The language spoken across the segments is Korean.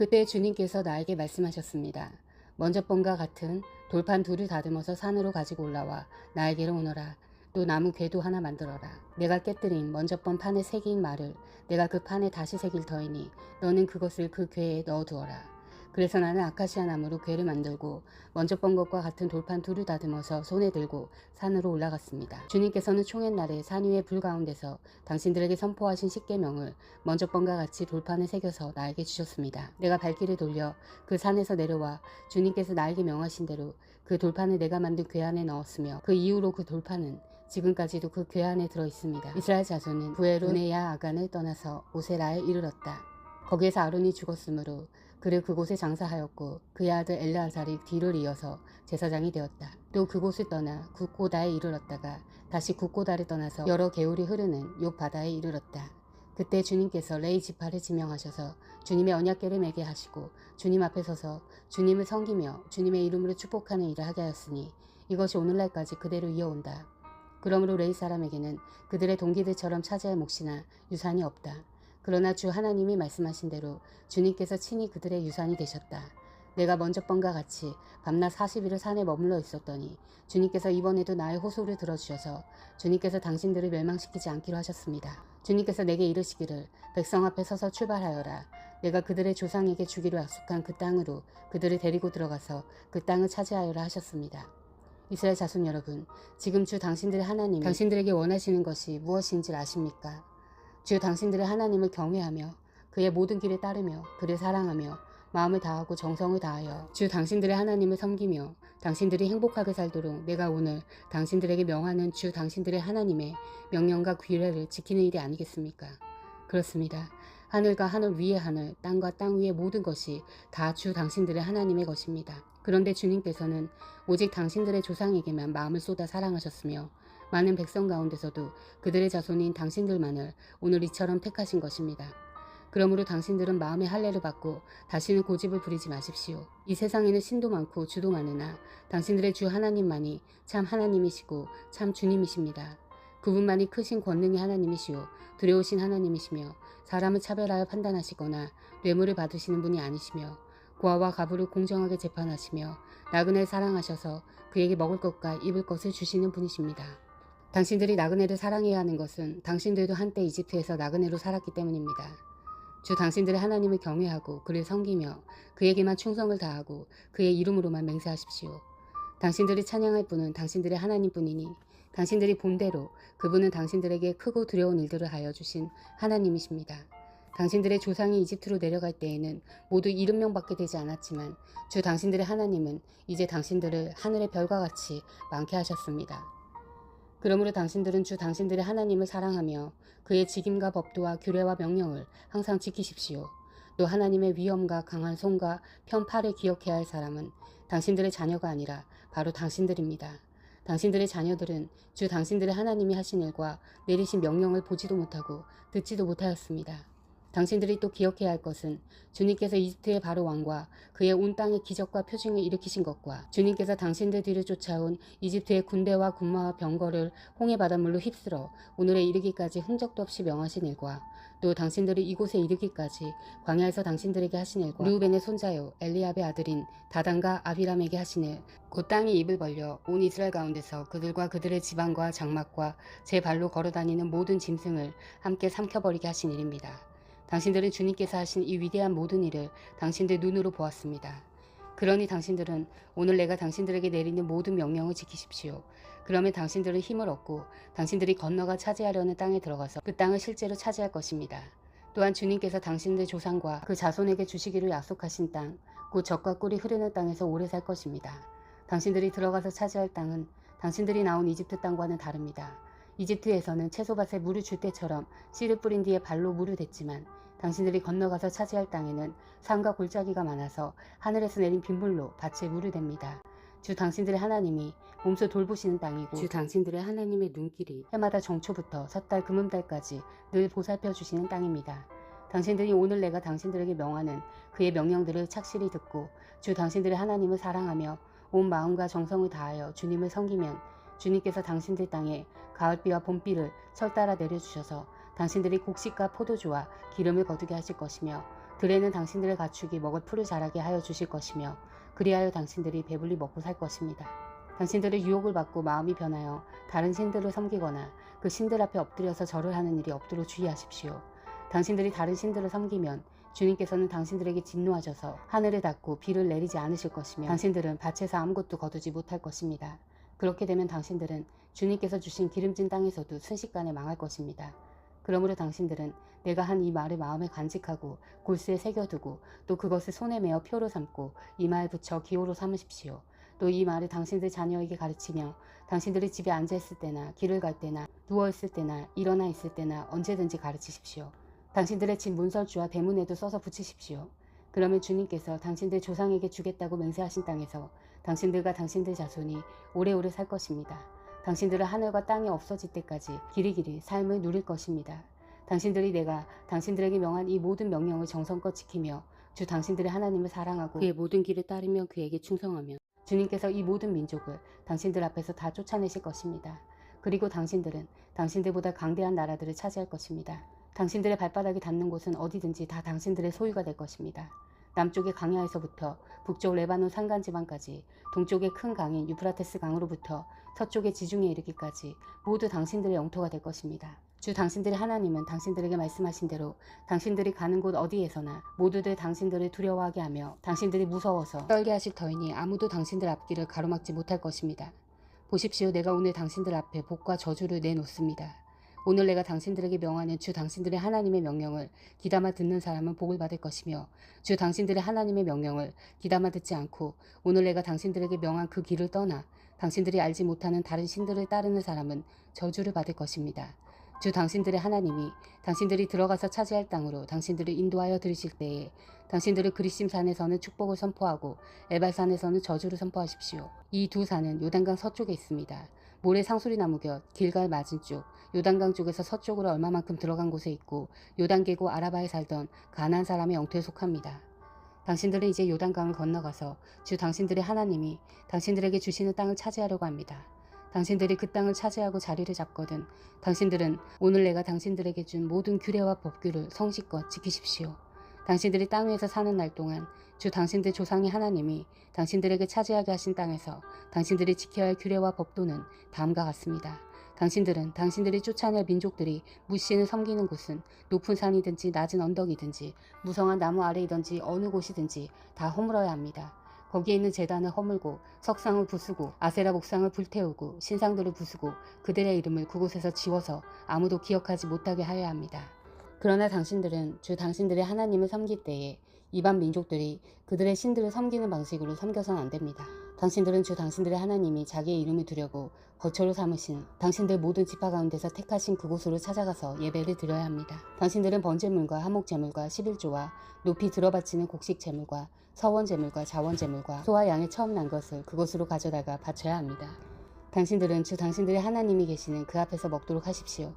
그때 주님께서 나에게 말씀하셨습니다. 먼저번과 같은 돌판 둘을 다듬어서 산으로 가지고 올라와 나에게로 오너라. 또 나무 궤도 하나 만들어라. 내가 깨뜨린 먼저번 판에 새긴 말을 내가 그 판에 다시 새길 터이니 너는 그것을 그 궤에 넣어두어라. 그래서 나는 아카시아 나무로 궤를 만들고 먼저번 것과 같은 돌판 둘을 다듬어서 손에 들고 산으로 올라갔습니다. 주님께서는 총옛날에 산 위의 불 가운데서 당신들에게 선포하신 십계명을 먼저번과 같이 돌판에 새겨서 나에게 주셨습니다. 내가 발길을 돌려 그 산에서 내려와 주님께서 나에게 명하신 대로 그 돌판을 내가 만든 궤 안에 넣었으며 그 이후로 그 돌판은 지금까지도 그 궤 안에 들어 있습니다. 이스라엘 자손은 부에로 네야 아간을 떠나서 오세라에 이르렀다. 거기에서 아론이 죽었으므로 그를 그곳에 장사하였고 그의 아들 엘르아살이 뒤를 이어서 제사장이 되었다. 또 그곳을 떠나 굿고다에 이르렀다가 다시 굿고다를 떠나서 여러 개울이 흐르는 욕바다에 이르렀다. 그때 주님께서 레위 지파를 지명하셔서 주님의 언약궤를 매게 하시고 주님 앞에 서서 주님을 섬기며 주님의 이름으로 축복하는 일을 하게 하였으니 이것이 오늘날까지 그대로 이어온다. 그러므로 레위 사람에게는 그들의 동기들처럼 차지할 몫이나 유산이 없다. 그러나 주 하나님이 말씀하신 대로 주님께서 친히 그들의 유산이 되셨다. 내가 먼저번과 같이 밤낮 40일을 산에 머물러 있었더니 주님께서 이번에도 나의 호소를 들어주셔서 주님께서 당신들을 멸망시키지 않기로 하셨습니다. 주님께서 내게 이르시기를 백성 앞에 서서 출발하여라. 내가 그들의 조상에게 주기로 약속한 그 땅으로 그들을 데리고 들어가서 그 땅을 차지하여라 하셨습니다. 이스라엘 자손 여러분, 지금 주 당신들의 하나님이 당신들에게 원하시는 것이 무엇인지 아십니까? 주 당신들의 하나님을 경외하며 그의 모든 길을 따르며 그를 사랑하며 마음을 다하고 정성을 다하여 주 당신들의 하나님을 섬기며 당신들이 행복하게 살도록 내가 오늘 당신들에게 명하는 주 당신들의 하나님의 명령과 규례를 지키는 일이 아니겠습니까? 그렇습니다. 하늘과 하늘 위의 하늘, 땅과 땅 위의 모든 것이 다 주 당신들의 하나님의 것입니다. 그런데 주님께서는 오직 당신들의 조상에게만 마음을 쏟아 사랑하셨으며 많은 백성 가운데서도 그들의 자손인 당신들만을 오늘 이처럼 택하신 것입니다. 그러므로 당신들은 마음의 할례를 받고 다시는 고집을 부리지 마십시오. 이 세상에는 신도 많고 주도 많으나 당신들의 주 하나님만이 참 하나님이시고 참 주님이십니다. 그분만이 크신 권능의 하나님이시오 두려우신 하나님이시며 사람을 차별하여 판단하시거나 뇌물을 받으시는 분이 아니시며 고아와 가부를 공정하게 재판하시며 나그네를 사랑하셔서 그에게 먹을 것과 입을 것을 주시는 분이십니다. 당신들이 나그네를 사랑해야 하는 것은 당신들도 한때 이집트에서 나그네로 살았기 때문입니다. 주 당신들의 하나님을 경외하고 그를 섬기며 그에게만 충성을 다하고 그의 이름으로만 맹세하십시오. 당신들이 찬양할 분은 당신들의 하나님뿐이니 당신들이 본대로 그분은 당신들에게 크고 두려운 일들을 하여 주신 하나님이십니다. 당신들의 조상이 이집트로 내려갈 때에는 모두 70명밖에 되지 않았지만 주 당신들의 하나님은 이제 당신들을 하늘의 별과 같이 많게 하셨습니다. 그러므로 당신들은 주 당신들의 하나님을 사랑하며 그의 직임과 법도와 규례와 명령을 항상 지키십시오. 또 하나님의 위엄과 강한 손과 편팔을 기억해야 할 사람은 당신들의 자녀가 아니라 바로 당신들입니다. 당신들의 자녀들은 주 당신들의 하나님이 하신 일과 내리신 명령을 보지도 못하고 듣지도 못하였습니다. 당신들이 또 기억해야 할 것은 주님께서 이집트의 바로 왕과 그의 온 땅의 기적과 표징을 일으키신 것과 주님께서 당신들 뒤를 쫓아온 이집트의 군대와 군마와 병거를 홍해 바닷물로 휩쓸어 오늘에 이르기까지 흔적도 없이 명하신 일과 또 당신들이 이곳에 이르기까지 광야에서 당신들에게 하신 일과 르우벤의 손자요 엘리압의 아들인 다단과 아비람에게 하신 일, 곧 땅이 입을 벌려 온 이스라엘 가운데서 그들과 그들의 지방과 장막과 제 발로 걸어다니는 모든 짐승을 함께 삼켜버리게 하신 일입니다. 당신들은 주님께서 하신 이 위대한 모든 일을 당신들 눈으로 보았습니다. 그러니 당신들은 오늘 내가 당신들에게 내리는 모든 명령을 지키십시오. 그러면 당신들은 힘을 얻고 당신들이 건너가 차지하려는 땅에 들어가서 그 땅을 실제로 차지할 것입니다. 또한 주님께서 당신들 조상과 그 자손에게 주시기로 약속하신 땅, 곧 젖과 꿀이 흐르는 땅에서 오래 살 것입니다. 당신들이 들어가서 차지할 땅은 당신들이 나온 이집트 땅과는 다릅니다. 이집트에서는 채소밭에 물을 줄 때처럼 씨를 뿌린 뒤에 발로 물을 댔지만 당신들이 건너가서 차지할 땅에는 산과 골짜기가 많아서 하늘에서 내린 빗물로 밭에 물을 댑니다. 주 당신들의 하나님이 몸소 돌보시는 땅이고 주 당신들의 하나님의 눈길이 해마다 정초부터 섣달 금음달까지 늘 보살펴 주시는 땅입니다. 당신들이 오늘 내가 당신들에게 명하는 그의 명령들을 착실히 듣고 주 당신들의 하나님을 사랑하며 온 마음과 정성을 다하여 주님을 섬기면 주님께서 당신들 땅에 가을비와 봄비를 철 따라 내려주셔서 당신들이 곡식과 포도주와 기름을 거두게 하실 것이며 들에는 당신들의 가축이 먹을 풀을 자라게 하여 주실 것이며 그리하여 당신들이 배불리 먹고 살 것입니다. 당신들의 유혹을 받고 마음이 변하여 다른 신들을 섬기거나 그 신들 앞에 엎드려서 절을 하는 일이 없도록 주의하십시오. 당신들이 다른 신들을 섬기면 주님께서는 당신들에게 진노하셔서 하늘을 닫고 비를 내리지 않으실 것이며 당신들은 밭에서 아무것도 거두지 못할 것입니다. 그렇게 되면 당신들은 주님께서 주신 기름진 땅에서도 순식간에 망할 것입니다. 그러므로 당신들은 내가 한 이 말을 마음에 간직하고 골수에 새겨두고 또 그것을 손에 메어 표로 삼고 이마에 붙여 기호로 삼으십시오. 또 이 말을 당신들 자녀에게 가르치며 당신들이 집에 앉아있을 때나 길을 갈 때나 누워있을 때나 일어나 있을 때나 언제든지 가르치십시오. 당신들의 집 문설주와 대문에도 써서 붙이십시오. 그러면 주님께서 당신들 조상에게 주겠다고 맹세하신 땅에서 당신들과 당신들 자손이 오래오래 살 것입니다. 당신들은 하늘과 땅이 없어질 때까지 길이길이 삶을 누릴 것입니다. 당신들이 내가 당신들에게 명한 이 모든 명령을 정성껏 지키며 주 당신들의 하나님을 사랑하고 그의 모든 길을 따르며 그에게 충성하며 주님께서 이 모든 민족을 당신들 앞에서 다 쫓아내실 것입니다. 그리고 당신들은 당신들보다 강대한 나라들을 차지할 것입니다. 당신들의 발바닥이 닿는 곳은 어디든지 다 당신들의 소유가 될 것입니다. 남쪽의 광야에서부터 북쪽 레바논 산간지방까지 동쪽의 큰 강인 유프라테스 강으로부터 서쪽의 지중해 이르기까지 모두 당신들의 영토가 될 것입니다. 주 당신들의 하나님은 당신들에게 말씀하신 대로 당신들이 가는 곳 어디에서나 모두들 당신들을 두려워하게 하며 당신들이 무서워서 떨게 하실 터이니 아무도 당신들 앞길을 가로막지 못할 것입니다. 보십시오, 내가 오늘 당신들 앞에 복과 저주를 내놓습니다. 오늘 내가 당신들에게 명하는 주 당신들의 하나님의 명령을 귀담아 듣는 사람은 복을 받을 것이며 주 당신들의 하나님의 명령을 귀담아 듣지 않고 오늘 내가 당신들에게 명한 그 길을 떠나 당신들이 알지 못하는 다른 신들을 따르는 사람은 저주를 받을 것입니다. 주 당신들의 하나님이 당신들이 들어가서 차지할 땅으로 당신들을 인도하여 들이실 때에 당신들을 그리심산에서는 축복을 선포하고 에발산에서는 저주를 선포하십시오. 이 두 산은 요단강 서쪽에 있습니다. 모래 상수리나무 곁 길갈 맞은 쪽 요단강 쪽에서 서쪽으로 얼마만큼 들어간 곳에 있고 요단계고 아라바에 살던 가나안 사람의 영토에 속합니다. 당신들은 이제 요단강을 건너가서 주 당신들의 하나님이 당신들에게 주시는 땅을 차지하려고 합니다. 당신들이 그 땅을 차지하고 자리를 잡거든 당신들은 오늘 내가 당신들에게 준 모든 규례와 법규를 성실껏 지키십시오. 당신들이 땅 위에서 사는 날 동안 주 당신들 조상의 하나님이 당신들에게 차지하게 하신 땅에서 당신들이 지켜야 할 규례와 법도는 다음과 같습니다. 당신들은 당신들이 쫓아낼 민족들이 무신을 섬기는 곳은 높은 산이든지 낮은 언덕이든지 무성한 나무 아래이든지 어느 곳이든지 다 허물어야 합니다. 거기에 있는 제단을 허물고 석상을 부수고 아세라 목상을 불태우고 신상들을 부수고 그들의 이름을 그곳에서 지워서 아무도 기억하지 못하게 하여야 합니다. 그러나 당신들은 주 당신들의 하나님을 섬길 때에 이방 민족들이 그들의 신들을 섬기는 방식으로 섬겨서는 안 됩니다. 당신들은 주 당신들의 하나님이 자기의 이름을 두려고 거처로 삼으신 당신들 모든 지파 가운데서 택하신 그곳으로 찾아가서 예배를 드려야 합니다. 당신들은 번제물과 화목제물과 11조와 높이 들어바치는 곡식제물과 서원제물과 자원제물과 소와 양의 처음 난 것을 그곳으로 가져다가 바쳐야 합니다. 당신들은 주 당신들의 하나님이 계시는 그 앞에서 먹도록 하십시오.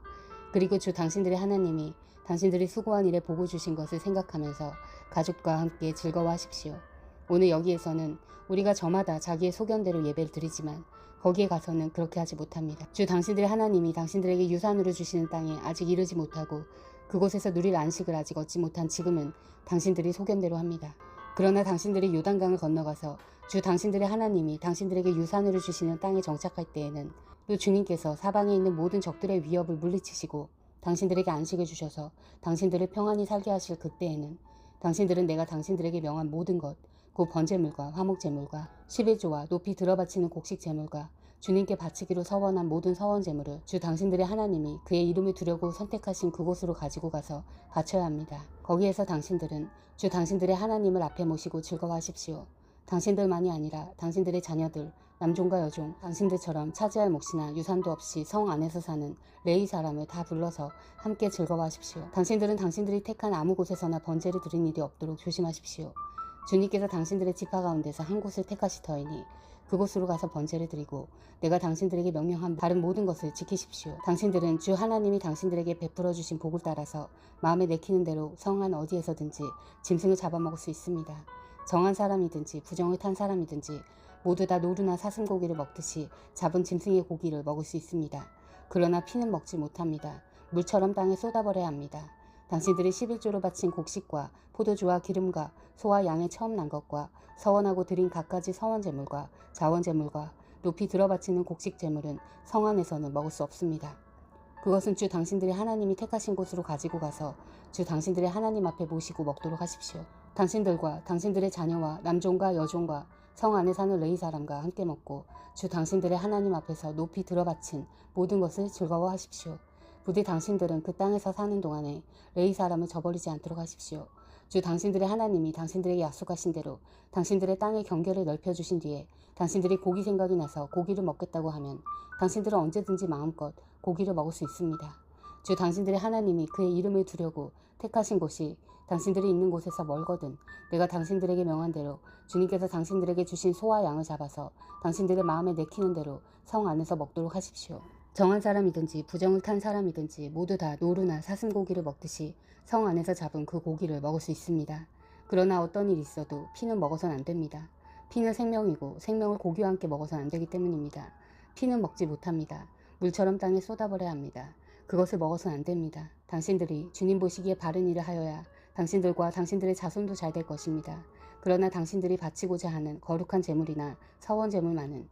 그리고 주 당신들의 하나님이 당신들이 수고한 일에 복을 주신 것을 생각하면서 가족과 함께 즐거워하십시오. 오늘 여기에서는 우리가 저마다 자기의 소견대로 예배를 드리지만 거기에 가서는 그렇게 하지 못합니다. 주 당신들의 하나님이 당신들에게 유산으로 주시는 땅에 아직 이르지 못하고 그곳에서 누릴 안식을 아직 얻지 못한 지금은 당신들이 소견대로 합니다. 그러나 당신들이 요단강을 건너가서 주 당신들의 하나님이 당신들에게 유산으로 주시는 땅에 정착할 때에는 또 주님께서 사방에 있는 모든 적들의 위협을 물리치시고 당신들에게 안식을 주셔서 당신들을 평안히 살게 하실 그때에는 당신들은 내가 당신들에게 명한 모든 것, 곧 번제물과 화목제물과 11조와 높이 들어바치는 곡식제물과 주님께 바치기로 서원한 모든 서원제물을 주 당신들의 하나님이 그의 이름을 두려고 선택하신 그곳으로 가지고 가서 바쳐야 합니다. 거기에서 당신들은 주 당신들의 하나님을 앞에 모시고 즐거워하십시오. 당신들만이 아니라 당신들의 자녀들, 남종과 여종, 당신들처럼 차지할 몫이나 유산도 없이 성 안에서 사는 레위 사람을 다 불러서 함께 즐거워하십시오. 당신들은 당신들이 택한 아무 곳에서나 번제를 드린 일이 없도록 조심하십시오. 주님께서 당신들의 지파 가운데서 한 곳을 택하시더이니 그곳으로 가서 번제를 드리고 내가 당신들에게 명령한 다른 모든 것을 지키십시오. 당신들은 주 하나님이 당신들에게 베풀어 주신 복을 따라서 마음에 내키는 대로 성 안 어디에서든지 짐승을 잡아먹을 수 있습니다. 정한 사람이든지 부정을 탄 사람이든지 모두 다 노루나 사슴고기를 먹듯이 잡은 짐승의 고기를 먹을 수 있습니다. 그러나 피는 먹지 못합니다. 물처럼 땅에 쏟아버려야 합니다. 당신들이 11조로 바친 곡식과 포도주와 기름과 소와 양의 처음 난 것과 서원하고 드린 갖가지 서원제물과 자원제물과 높이 들어바치는 곡식 제물은 성 안에서는 먹을 수 없습니다. 그것은 주 당신들의 하나님이 택하신 곳으로 가지고 가서 주 당신들의 하나님 앞에 모시고 먹도록 하십시오. 당신들과 당신들의 자녀와 남종과 여종과 성 안에 사는 레위 사람과 함께 먹고 주 당신들의 하나님 앞에서 높이 들어바친 모든 것을 즐거워하십시오. 부디 당신들은 그 땅에서 사는 동안에 레위 사람을 저버리지 않도록 하십시오. 주 당신들의 하나님이 당신들에게 약속하신 대로 당신들의 땅의 경계를 넓혀주신 뒤에 당신들이 고기 생각이 나서 고기를 먹겠다고 하면 당신들은 언제든지 마음껏 고기를 먹을 수 있습니다. 주 당신들의 하나님이 그의 이름을 두려고 택하신 곳이 당신들이 있는 곳에서 멀거든 내가 당신들에게 명한 대로 주님께서 당신들에게 주신 소와 양을 잡아서 당신들의 마음에 내키는 대로 성 안에서 먹도록 하십시오. 정한 사람이든지 부정을 탄 사람이든지 모두 다 노루나 사슴고기를 먹듯이 성 안에서 잡은 그 고기를 먹을 수 있습니다. 그러나 어떤 일이 있어도 피는 먹어서는 안 됩니다. 피는 생명이고 생명을 고기와 함께 먹어서는 안 되기 때문입니다. 피는 먹지 못합니다. 물처럼 땅에 쏟아버려야 합니다. 그것을 먹어서는 안 됩니다. 당신들이 주님 보시기에 바른 일을 하여야 당신들과 당신들의 자손도 잘 될 것입니다. 그러나 당신들이 바치고자 하는 거룩한 제물이나 서원 제물만은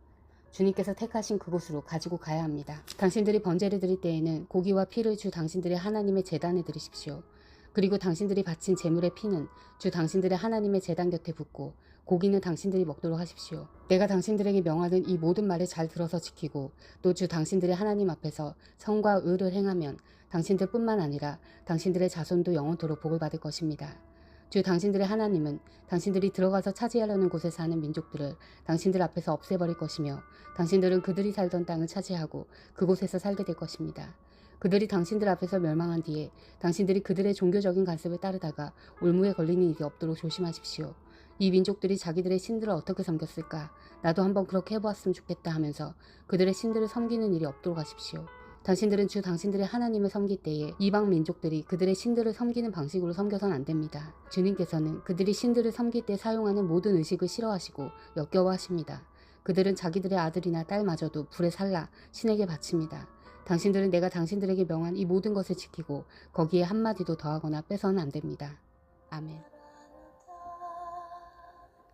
주님께서 택하신 그곳으로 가지고 가야 합니다. 당신들이 번제를 드릴 때에는 고기와 피를 주 당신들의 하나님의 제단에 드리십시오. 그리고 당신들이 바친 제물의 피는 주 당신들의 하나님의 제단 곁에 붓고 고기는 당신들이 먹도록 하십시오. 내가 당신들에게 명하는 이 모든 말을 잘 들어서 지키고 또 주 당신들의 하나님 앞에서 성과 의를 행하면 당신들뿐만 아니라 당신들의 자손도 영원토록 복을 받을 것입니다. 주 당신들의 하나님은 당신들이 들어가서 차지하려는 곳에 사는 민족들을 당신들 앞에서 없애버릴 것이며 당신들은 그들이 살던 땅을 차지하고 그곳에서 살게 될 것입니다. 그들이 당신들 앞에서 멸망한 뒤에 당신들이 그들의 종교적인 관습을 따르다가 올무에 걸리는 일이 없도록 조심하십시오. 이 민족들이 자기들의 신들을 어떻게 섬겼을까? 나도 한번 그렇게 해보았으면 좋겠다 하면서 그들의 신들을 섬기는 일이 없도록 하십시오. 당신들은 주 당신들의 하나님을 섬길 때에 이방 민족들이 그들의 신들을 섬기는 방식으로 섬겨서는 안 됩니다. 주님께서는 그들이 신들을 섬길 때 사용하는 모든 의식을 싫어하시고 역겨워하십니다. 그들은 자기들의 아들이나 딸마저도 불에 살라 신에게 바칩니다. 당신들은 내가 당신들에게 명한 이 모든 것을 지키고 거기에 한마디도 더하거나 빼서는 안 됩니다. 아멘.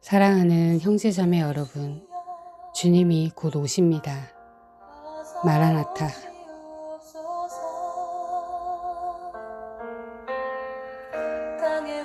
사랑하는 형제자매 여러분, 주님이 곧 오십니다. 마라나타. 땅에